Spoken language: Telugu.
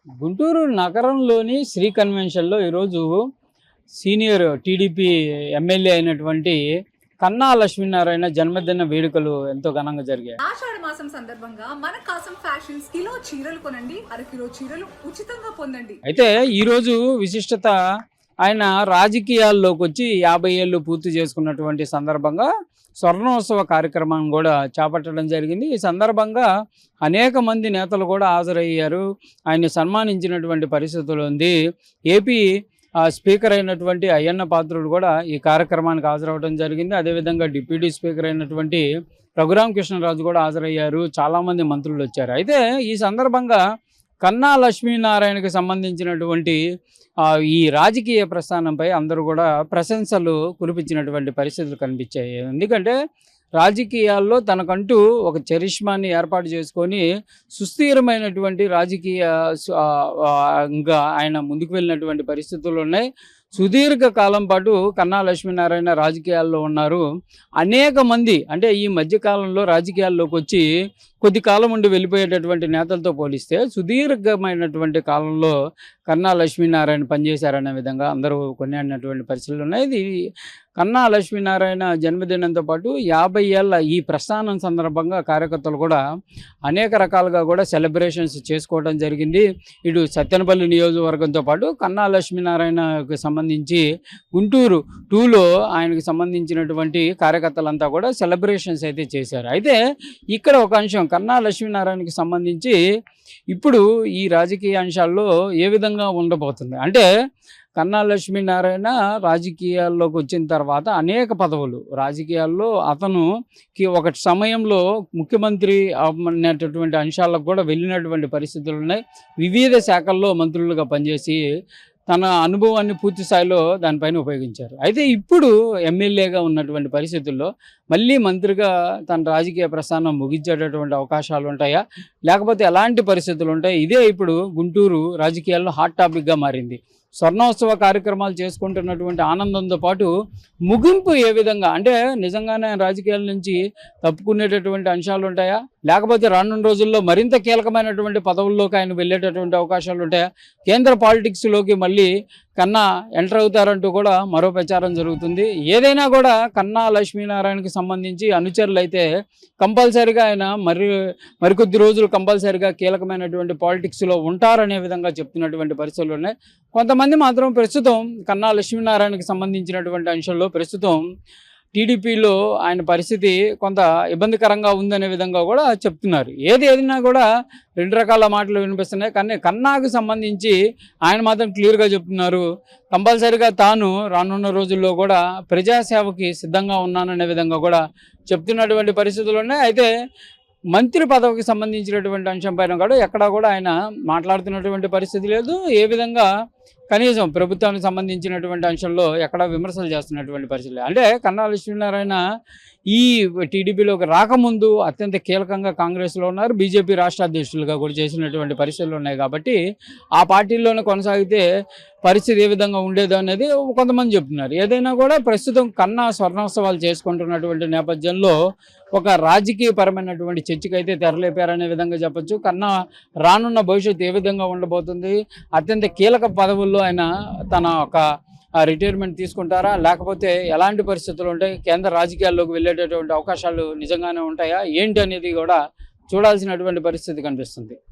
గుంటూరు నగరంలోని శ్రీ కన్వెన్షన్‌లో ఈరోజు సీనియర్ టీడీపీ ఎమ్మెల్యే అయినటువంటి కన్నా లక్ష్మీనారాయణ జన్మదిన వేడుకలు ఎంతో ఘనంగా జరిగాయి. ఆషాఢ మాసం సందర్భంగా మన కాసం ఫ్యాషన్స్ కిలో చీరలు కొనండి, అరకిలో చీరలు ఉచితంగా పొందండి. అయితే ఈరోజు విశిష్టత ఆయన రాజకీయాల్లోకి వచ్చి 50 ఏళ్ళు పూర్తి చేసుకున్నటువంటి సందర్భంగా స్వర్ణోత్సవ కార్యక్రమం కూడా చేపట్టడం జరిగింది. ఈ సందర్భంగా అనేక మంది నేతలు కూడా హాజరయ్యారు. ఆయన్ని సన్మానించినటువంటి పరిస్థితులు ఉంది. ఏపీ స్పీకర్ అయినటువంటి అయ్యన్న పాత్రుడు కూడా ఈ కార్యక్రమానికి హాజరవడం జరిగింది. అదేవిధంగా డిప్యూటీ స్పీకర్ అయినటువంటి రఘురామ కృష్ణరాజు కూడా హాజరయ్యారు. చాలామంది మంత్రులు వచ్చారు. అయితే ఈ సందర్భంగా కన్నా లక్ష్మీనారాయణకి సంబంధించినటువంటి ఈ రాజకీయ ప్రస్థానంపై అందరూ కూడా ప్రశంసలు కురిపించినటువంటి పరిస్థితులు కనిపించాయి. ఎందుకంటే రాజకీయాల్లో తనకంటూ ఒక చరిష్మాని ఏర్పాటు చేసుకొని సుస్థిరమైనటువంటి రాజకీయ ఇంకా ఆయన ముందుకు వెళ్ళినటువంటి పరిస్థితులు ఉన్నాయి. సుదీర్ఘ కాలం పాటు కన్నా లక్ష్మీనారాయణ రాజకీయాల్లో ఉన్నారు. అనేక మంది అంటే ఈ మధ్యకాలంలో రాజకీయాల్లోకి వచ్చి కొద్ది కాలం ఉండి వెళ్ళిపోయేటటువంటి నేతలతో పోలిస్తే సుదీర్ఘమైనటువంటి కాలంలో కన్నా లక్ష్మీనారాయణ పనిచేశారనే విధంగా అందరూ కొనియాడినటువంటి పరిస్థితులు ఉన్నాయి. ఇది కన్నా లక్ష్మీనారాయణ జన్మదినంతో పాటు 50 ఏళ్ళ ఈ ప్రస్థానం సందర్భంగా కార్యకర్తలు కూడా అనేక రకాలుగా కూడా సెలబ్రేషన్స్ చేసుకోవడం జరిగింది. ఇటు సత్తెనపల్లి నియోజకవర్గంతో పాటు కన్నా లక్ష్మీనారాయణకు సంబంధించి గుంటూరు 2లో ఆయనకు సంబంధించినటువంటి కార్యకర్తలంతా కూడా సెలబ్రేషన్స్ అయితే చేశారు. అయితే ఇక్కడ ఒక అంశం కన్నా లక్ష్మీనారాయణకి సంబంధించి ఇప్పుడు ఈ రాజకీయ అంశాల్లో ఏ విధంగా ఉండబోతుంది అంటే కన్నా లక్ష్మీనారాయణ రాజకీయాల్లోకి వచ్చిన తర్వాత అనేక పదవులు రాజకీయాల్లో అతనుకి ఒక సమయంలో ముఖ్యమంత్రి అనేటటువంటి అంశాలకు కూడా వెళ్ళినటువంటి పరిస్థితులు ఉన్నాయి. వివిధ శాఖల్లో మంత్రులుగా పనిచేసి తన అనుభవాన్ని పూర్తి స్థాయిలో దానిపైన ఉపయోగించారు. అయితే ఇప్పుడు ఎమ్మెల్యేగా ఉన్నటువంటి పరిస్థితుల్లో మళ్ళీ మంత్రిగా తన రాజకీయ ప్రస్థానం ముగించేటటువంటి అవకాశాలు ఉంటాయా, లేకపోతే ఎలాంటి పరిస్థితులు ఉంటాయి? ఇదే ఇప్పుడు గుంటూరు రాజకీయాల్లో హాట్ టాపిక్గా మారింది. స్వర్ణోత్సవ కార్యక్రమాలు చేసుకుంటున్నటువంటి ఆనందంతో పాటు ముగింపు ఏ విధంగా అంటే నిజంగానే రాజకీయాల నుంచి తప్పుకునేటటువంటి అంశాలు ఉంటాయా, లేకపోతే రానున్న రోజుల్లో మరింత కీలకమైనటువంటి పదవుల్లోకి ఆయన వెళ్ళేటటువంటి అవకాశాలు ఉంటాయా, కేంద్ర పాలిటిక్స్లోకి మళ్ళీ కన్నా ఎంటర్ అవుతారంటూ కూడా మరో ప్రచారం జరుగుతుంది. ఏదైనా కూడా కన్నా లక్ష్మీనారాయణకి సంబంధించి అనుచరులు అయితే కంపల్సరీగా ఆయన మరికొద్ది రోజులు కంపల్సరీగా కీలకమైనటువంటి పాలిటిక్స్లో ఉంటారనే విధంగా చెప్తున్నటువంటి పరిస్థితులు ఉన్నాయి. కొంతమంది మాత్రం ప్రస్తుతం కన్నా లక్ష్మీనారాయణకి సంబంధించినటువంటి అంశంలో ప్రస్తుతం టీడీపీలో ఆయన పరిస్థితి కొంత ఇబ్బందికరంగా ఉందనే విధంగా కూడా చెప్తున్నారు. ఏదైనా కూడా రెండు రకాల మాటలు వినిపిస్తున్నాయి. కానీ కన్నాకు సంబంధించి ఆయన మాత్రం క్లియర్గా చెప్తున్నారు, కంపల్సరీగా తాను రానున్న రోజుల్లో కూడా ప్రజాసేవకి సిద్ధంగా ఉన్నాననే విధంగా కూడా చెప్తున్నటువంటి పరిస్థితులు ఉన్నాయి. అయితే మంత్రి పదవికి సంబంధించినటువంటి అంశం పైన కూడా ఎక్కడా కూడా ఆయన మాట్లాడుతున్నటువంటి పరిస్థితి లేదు. ఏ విధంగా కనీసం ప్రభుత్వానికి సంబంధించినటువంటి అంశంలో ఎక్కడా విమర్శలు చేస్తున్నటువంటి పరిస్థితి లేదు. అంటే కన్నా లక్ష్మీనారాయణ ఈ టీడీపీలోకి రాకముందు అత్యంత కీలకంగా కాంగ్రెస్లో ఉన్నారు. బీజేపీ రాష్ట్ర అధ్యక్షులుగా కూడా చేసినటువంటి పరిస్థితులు ఉన్నాయి. కాబట్టి ఆ పార్టీల్లోనే కొనసాగితే పరిస్థితి ఏ విధంగా ఉండేదో అనేది కొంతమంది చెప్తున్నారు. ఏదైనా కూడా ప్రస్తుతం కన్నా స్వర్ణోత్సవాలు చేసుకుంటున్నటువంటి నేపథ్యంలో ఒక రాజకీయపరమైనటువంటి చర్చకు అయితే తెరలేపారనే విధంగా చెప్పొచ్చు. కన్నా రానున్న భవిష్యత్తు ఏ విధంగా ఉండబోతుంది, అత్యంత కీలక పదవుల్లో ఆయన తన ఒక రిటైర్మెంట్ తీసుకుంటారా, లేకపోతే ఎలాంటి పరిస్థితులు ఉంటాయి, కేంద్ర రాజకీయాల్లోకి వెళ్ళేటటువంటి అవకాశాలు నిజంగానే ఉంటాయా ఏంటి అనేది కూడా చూడాల్సినటువంటి పరిస్థితి కనిపిస్తుంది.